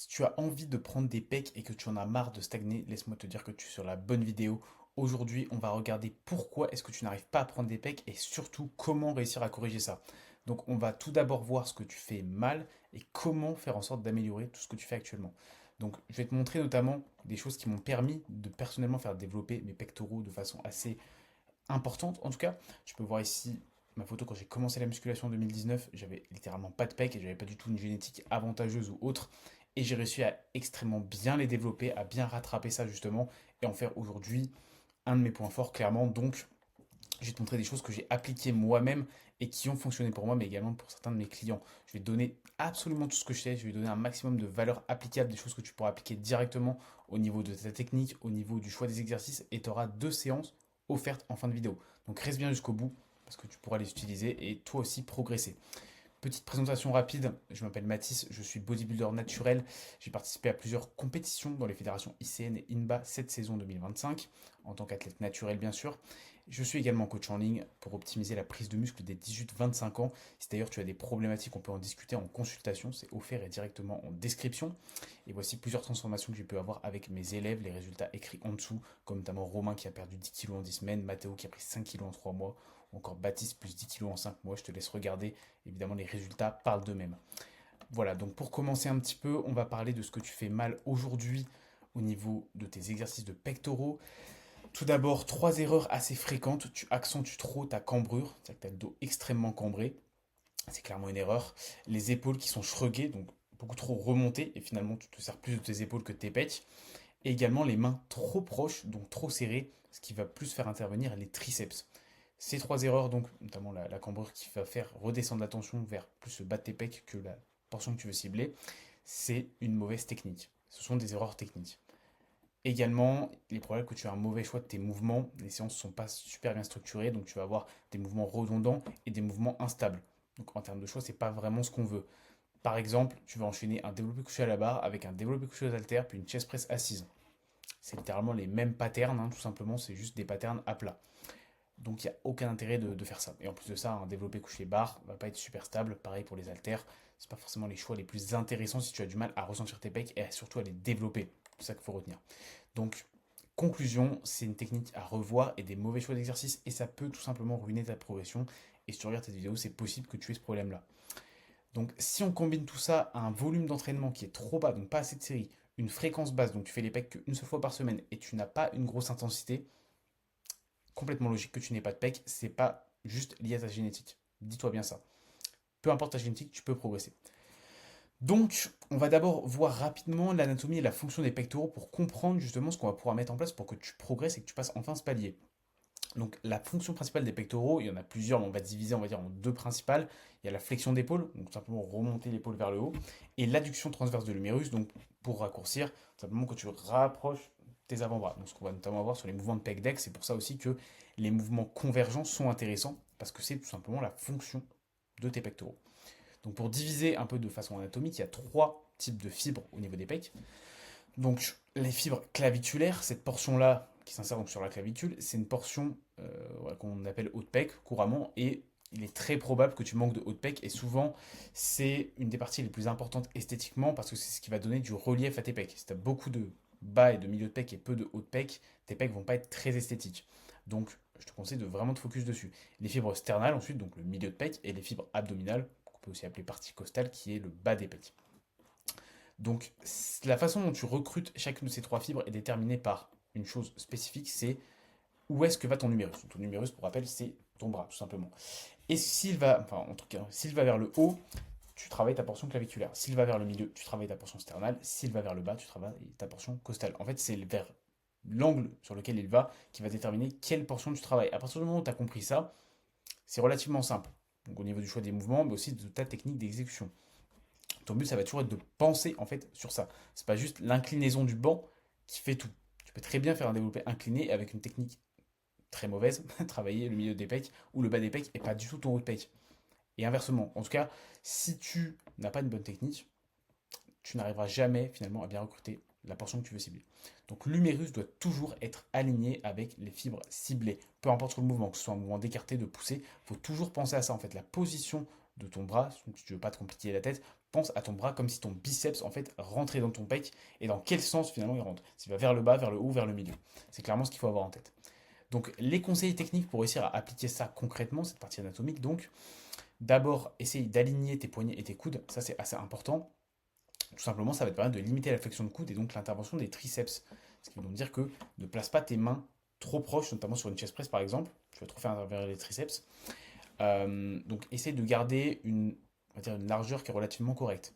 Si tu as envie de prendre des pecs et que tu en as marre de stagner, laisse-moi te dire que tu es sur la bonne vidéo. Aujourd'hui, on va regarder pourquoi est-ce que tu n'arrives pas à prendre des pecs et surtout comment réussir à corriger ça. Donc, on va tout d'abord voir ce que tu fais mal et comment faire en sorte d'améliorer tout ce que tu fais actuellement. Donc, je vais te montrer notamment des choses qui m'ont permis de personnellement faire développer mes pectoraux de façon assez importante. En tout cas, tu peux voir ici ma photo quand j'ai commencé la musculation en 2019. J'avais littéralement pas de pecs et j'avais pas du tout une génétique avantageuse ou autre. Et j'ai réussi à extrêmement bien les développer, à bien rattraper ça justement et en faire aujourd'hui un de mes points forts clairement. Donc, je vais te montrer des choses que j'ai appliquées moi-même et qui ont fonctionné pour moi, mais également pour certains de mes clients. Je vais te donner absolument tout ce que je sais, je vais donner un maximum de valeurs applicables, des choses que tu pourras appliquer directement au niveau de ta technique, au niveau du choix des exercices, et tu auras 2 séances offertes en fin de vidéo. Donc reste bien jusqu'au bout, parce que tu pourras les utiliser et toi aussi progresser. Petite présentation rapide, je m'appelle Mathis, je suis bodybuilder naturel. J'ai participé à plusieurs compétitions dans les fédérations ICN et INBA cette saison 2025, en tant qu'athlète naturel bien sûr. Je suis également coach en ligne pour optimiser la prise de muscle des 18-25 ans. Si d'ailleurs tu as des problématiques, on peut en discuter en consultation, c'est offert et directement en description. Et voici plusieurs transformations que j'ai pu avoir avec mes élèves, les résultats écrits en dessous, comme notamment Romain qui a perdu 10 kilos en 10 semaines, Mathéo qui a pris 5 kilos en 3 mois, ou encore Baptiste plus 10 kilos en 5 mois. Je te laisse regarder. Évidemment, les résultats parlent d'eux-mêmes. Voilà, donc pour commencer un petit peu, on va parler de ce que tu fais mal aujourd'hui au niveau de tes exercices de pectoraux. Tout d'abord, 3 erreurs assez fréquentes. Tu accentues trop ta cambrure, c'est-à-dire que tu as le dos extrêmement cambré. C'est clairement une erreur. Les épaules qui sont shruggées, donc beaucoup trop remontées, et finalement tu te sers plus de tes épaules que de tes pecs. Et également les mains trop proches, donc trop serrées, ce qui va plus faire intervenir les triceps. Ces 3 erreurs, donc notamment la cambrure qui va faire redescendre la tension vers plus le bas de tes pecs que la portion que tu veux cibler, c'est une mauvaise technique. Ce sont des erreurs techniques. Également, il est probable que tu as un mauvais choix de tes mouvements. Les séances ne sont pas super bien structurées, donc tu vas avoir des mouvements redondants et des mouvements instables. Donc en termes de choix, c'est pas vraiment ce qu'on veut. Par exemple, tu vas enchaîner un développé couché à la barre avec un développé couché aux haltères, puis une chest press assise. C'est littéralement les mêmes patterns, hein, tout simplement, c'est juste des patterns à plat. Donc il n'y a aucun intérêt de faire ça. Et en plus de ça, un développé couché barre va pas être super stable. Pareil pour les haltères. C'est pas forcément les choix les plus intéressants si tu as du mal à ressentir tes pecs et surtout à les développer. C'est ça qu'il faut retenir. Donc, conclusion, c'est une technique à revoir et des mauvais choix d'exercice et ça peut tout simplement ruiner ta progression. Et si tu regardes cette vidéo, c'est possible que tu aies ce problème-là. Donc, si on combine tout ça à un volume d'entraînement qui est trop bas, donc pas assez de séries, une fréquence basse, donc tu fais les pecs qu'une seule fois par semaine et tu n'as pas une grosse intensité, complètement logique que tu n'aies pas de pecs, c'est pas juste lié à ta génétique. Dis-toi bien ça. Peu importe ta génétique, tu peux progresser. Donc, on va d'abord voir rapidement l'anatomie et la fonction des pectoraux pour comprendre justement ce qu'on va pouvoir mettre en place pour que tu progresses et que tu passes enfin ce palier. Donc, la fonction principale des pectoraux, il y en a plusieurs, mais on va diviser, on va dire, en deux principales. Il y a la flexion d'épaule, donc simplement remonter l'épaule vers le haut, et l'adduction transverse de l'humérus, donc pour raccourcir, simplement que tu rapproches tes avant-bras. Donc, ce qu'on va notamment avoir sur les mouvements de pec deck, c'est pour ça aussi que les mouvements convergents sont intéressants, parce que c'est tout simplement la fonction de tes pectoraux. Donc, pour diviser un peu de façon anatomique, il y a 3 types de fibres au niveau des pecs. Donc, les fibres claviculaires, cette portion-là qui s'insère donc sur la clavicule, c'est une portion voilà, qu'on appelle haut de pec couramment et il est très probable que tu manques de haut de pec et souvent c'est une des parties les plus importantes esthétiquement parce que c'est ce qui va donner du relief à tes pecs. Si tu as beaucoup de bas et de milieu de pec et peu de haut de pec, tes pecs vont pas être très esthétiques. Donc, je te conseille de vraiment te focus dessus. Les fibres sternales ensuite, donc le milieu de pec, et les fibres abdominales, qu'on peut aussi appeler partie costale, qui est le bas des pecs. Donc, la façon dont tu recrutes chacune de ces 3 fibres est déterminée par une chose spécifique, c'est où est-ce que va ton numérus. Ton numérus, pour rappel, c'est ton bras, tout simplement. Et s'il va, enfin, en tout cas, s'il va vers le haut, tu travailles ta portion claviculaire. S'il va vers le milieu, tu travailles ta portion sternale. S'il va vers le bas, tu travailles ta portion costale. En fait, c'est vers l'angle sur lequel il va qui va déterminer quelle portion tu travailles. À partir du moment où tu as compris ça, c'est relativement simple. Donc, au niveau du choix des mouvements, mais aussi de ta technique d'exécution. Ton but, ça va toujours être de penser en fait sur ça. C'est pas juste l'inclinaison du banc qui fait tout. Tu peux très bien faire un développé incliné avec une technique très mauvaise, travailler le milieu des pecs ou le bas des pecs et pas du tout ton haut de pec. Et inversement, en tout cas, si tu n'as pas une bonne technique, tu n'arriveras jamais finalement à bien recruter la portion que tu veux cibler. Donc l'humérus doit toujours être aligné avec les fibres ciblées. Peu importe le mouvement, que ce soit un mouvement d'écarté, de pousser, il faut toujours penser à ça en fait. La position de ton bras, si tu ne veux pas te compliquer la tête, pense à ton bras comme si ton biceps en fait rentrait dans ton pec et dans quel sens finalement il rentre. S'il va vers le bas, vers le haut, vers le milieu. C'est clairement ce qu'il faut avoir en tête. Donc les conseils techniques pour réussir à appliquer ça concrètement, cette partie anatomique, donc d'abord essaye d'aligner tes poignets et tes coudes, ça c'est assez important. Tout simplement, ça va te permettre de limiter la flexion de coude et donc l'intervention des triceps. Ce qui veut donc dire que ne place pas tes mains trop proches, notamment sur une chest press par exemple. Tu vas trop faire intervenir les triceps. Donc essaye de garder on va dire une largeur qui est relativement correcte.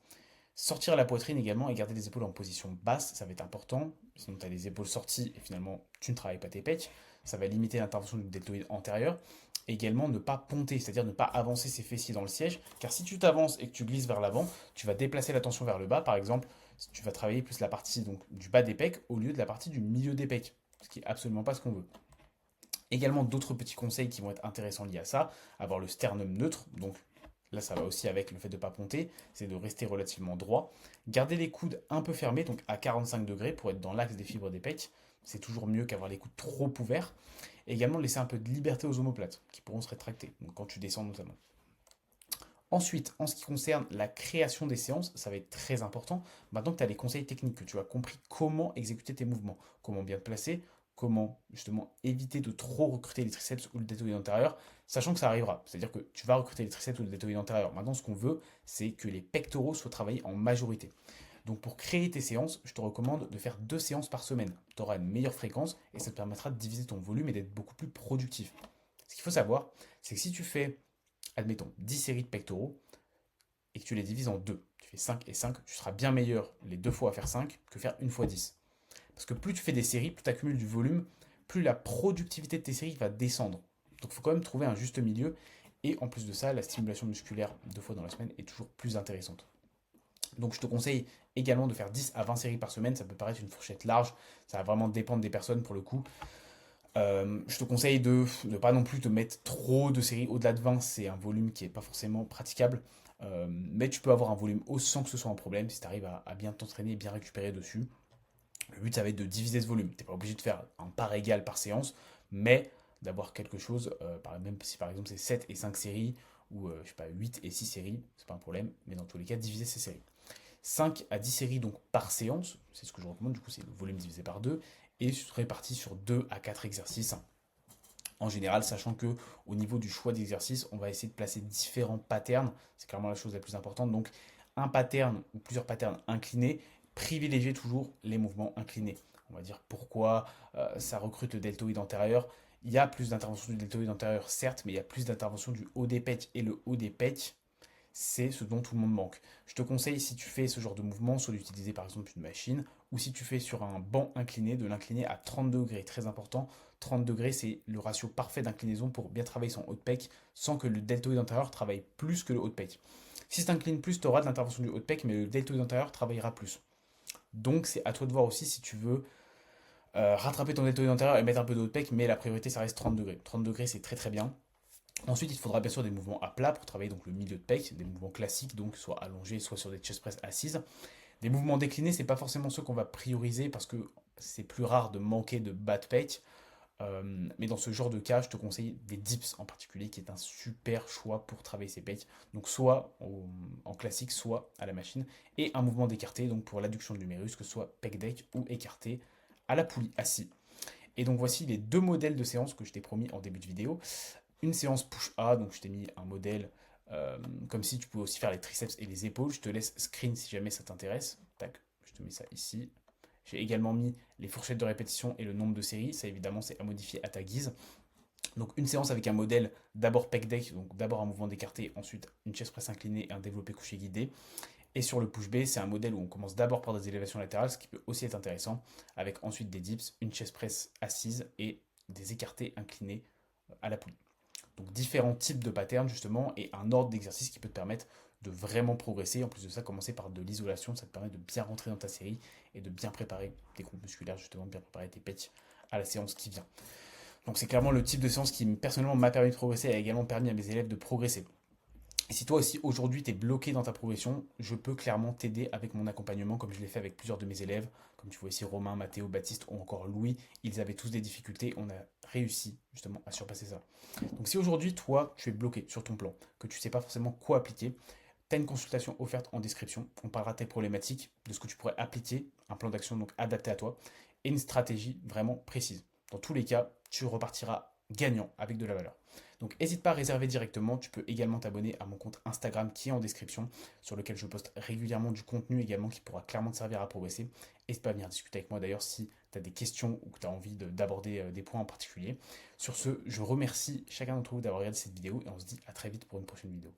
Sortir la poitrine également et garder les épaules en position basse, ça va être important. Sinon, tu as les épaules sorties et finalement, tu ne travailles pas tes pecs. Ça va limiter l'intervention du deltoïde antérieur. Également, ne pas ponter, c'est-à-dire ne pas avancer ses fessiers dans le siège. Car si tu t'avances et que tu glisses vers l'avant, tu vas déplacer la tension vers le bas. Par exemple, tu vas travailler plus la partie donc, du bas des pecs au lieu de la partie du milieu des pecs. Ce qui n'est absolument pas ce qu'on veut. Également, d'autres petits conseils qui vont être intéressants liés à ça. Avoir le sternum neutre, donc là ça va aussi avec le fait de ne pas ponter, c'est de rester relativement droit. Garder les coudes un peu fermés, donc à 45 degrés pour être dans l'axe des fibres des pecs. C'est toujours mieux qu'avoir les coudes trop ouverts. Et également laisser un peu de liberté aux omoplates, qui pourront se rétracter, donc quand tu descends notamment. Ensuite, en ce qui concerne la création des séances, ça va être très important. Maintenant que tu as les conseils techniques, que tu as compris comment exécuter tes mouvements, comment bien te placer, comment justement éviter de trop recruter les triceps ou le deltoïde antérieur, sachant que ça arrivera. C'est-à-dire que tu vas recruter les triceps ou le deltoïde antérieur. Maintenant, ce qu'on veut, c'est que les pectoraux soient travaillés en majorité. Donc pour créer tes séances, je te recommande de faire 2 séances par semaine. Tu auras une meilleure fréquence et ça te permettra de diviser ton volume et d'être beaucoup plus productif. Ce qu'il faut savoir, c'est que si tu fais, admettons, 10 séries de pectoraux et que tu les divises en deux, tu fais 5 et 5, tu seras bien meilleur les 2 fois à faire 5 que faire une fois 10. Parce que plus tu fais des séries, plus tu accumules du volume, plus la productivité de tes séries va descendre. Donc il faut quand même trouver un juste milieu. Et en plus de ça, la stimulation musculaire 2 fois dans la semaine est toujours plus intéressante. Donc je te conseille également de faire 10 à 20 séries par semaine. Ça peut paraître une fourchette large. Ça va vraiment dépendre des personnes pour le coup. Je te conseille de ne pas non plus te mettre trop de séries. Au-delà de 20, c'est un volume qui n'est pas forcément praticable. Mais tu peux avoir un volume haut sans que ce soit un problème si tu arrives à bien t'entraîner et bien récupérer dessus. Le but, ça va être de diviser ce volume. Tu n'es pas obligé de faire un part égal par séance, mais d'avoir quelque chose, même si par exemple c'est 7 et 5 séries, ou je sais pas, 8 et 6 séries, c'est pas un problème, mais dans tous les cas, diviser ces séries. 5 à 10 séries donc par séance, c'est ce que je recommande, du coup c'est le volume divisé par 2, et réparti sur 2 à 4 exercices. En général, sachant que au niveau du choix d'exercices, on va essayer de placer différents patterns, c'est clairement la chose la plus importante. Donc un pattern ou plusieurs patterns inclinés, privilégiez toujours les mouvements inclinés. On va dire pourquoi ça recrute le deltoïde antérieur. Il y a plus d'intervention du deltoïde antérieur, certes, mais il y a plus d'intervention du haut des pecs. Et le haut des pecs, c'est ce dont tout le monde manque. Je te conseille, si tu fais ce genre de mouvement, soit d'utiliser par exemple une machine, ou si tu fais sur un banc incliné, de l'incliner à 30 degrés. Très important, 30 degrés, c'est le ratio parfait d'inclinaison pour bien travailler son haut de pec, sans que le deltoïde antérieur travaille plus que le haut de pec. Si tu inclines plus, tu auras de l'intervention du haut de pec, mais le deltoïde antérieur travaillera plus. Donc c'est à toi de voir aussi si tu veux rattraper ton deltoïde antérieur et mettre un peu de haut de pec, mais la priorité ça reste 30 degrés. 30 degrés c'est très très bien. Ensuite, il te faudra bien sûr des mouvements à plat pour travailler donc le milieu de pec, des mouvements classiques, donc soit allongés, soit sur des chest press assises. Des mouvements déclinés, c'est pas forcément ceux qu'on va prioriser parce que c'est plus rare de manquer de bas de pec. Mais dans ce genre de cas, je te conseille des dips en particulier, qui est un super choix pour travailler ses pecs. Donc soit en classique, soit à la machine. Et un mouvement d'écarté, donc pour l'adduction de l'humérus, que ce soit pec deck ou écarté à la poulie assis. Et donc voici les 2 modèles de séances que je t'ai promis en début de vidéo. Une séance push-A, donc je t'ai mis un modèle comme si tu pouvais aussi faire les triceps et les épaules. Je te laisse screen si jamais ça t'intéresse. Tac, je te mets ça ici. J'ai également mis les fourchettes de répétition et le nombre de séries. Ça évidemment c'est à modifier à ta guise. Donc une séance avec un modèle, d'abord pec deck, donc d'abord un mouvement d'écarté, ensuite une chest press inclinée et un développé couché guidé. Et sur le push B, c'est un modèle où on commence d'abord par des élévations latérales, ce qui peut aussi être intéressant, avec ensuite des dips, une chest press assise et des écartés inclinés à la poulie. Donc différents types de patterns justement et un ordre d'exercice qui peut te permettre de vraiment progresser. En plus de ça, commencer par de l'isolation, ça te permet de bien rentrer dans ta série et de bien préparer tes groupes musculaires, justement bien préparer tes pecs à la séance qui vient. Donc c'est clairement le type de séance qui personnellement m'a permis de progresser et a également permis à mes élèves de progresser. Et si toi aussi aujourd'hui tu es bloqué dans ta progression, je peux clairement t'aider avec mon accompagnement comme je l'ai fait avec plusieurs de mes élèves, comme tu vois ici Romain, Mathéo, Baptiste ou encore Louis, ils avaient tous des difficultés, on a réussi justement à surpasser ça. Donc si aujourd'hui toi tu es bloqué sur ton plan, que tu ne sais pas forcément quoi appliquer, Tu as une consultation offerte en description. On parlera de tes problématiques, de ce que tu pourrais appliquer, un plan d'action donc adapté à toi et une stratégie vraiment précise. Dans tous les cas, tu repartiras gagnant avec de la valeur. Donc n'hésite pas à réserver directement. Tu peux également t'abonner à mon compte Instagram qui est en description, sur lequel je poste régulièrement du contenu également qui pourra clairement te servir à progresser. N'hésite pas à venir discuter avec moi d'ailleurs si tu as des questions ou que tu as envie d'aborder des points en particulier. Sur ce, je remercie chacun d'entre vous d'avoir regardé cette vidéo et on se dit à très vite pour une prochaine vidéo.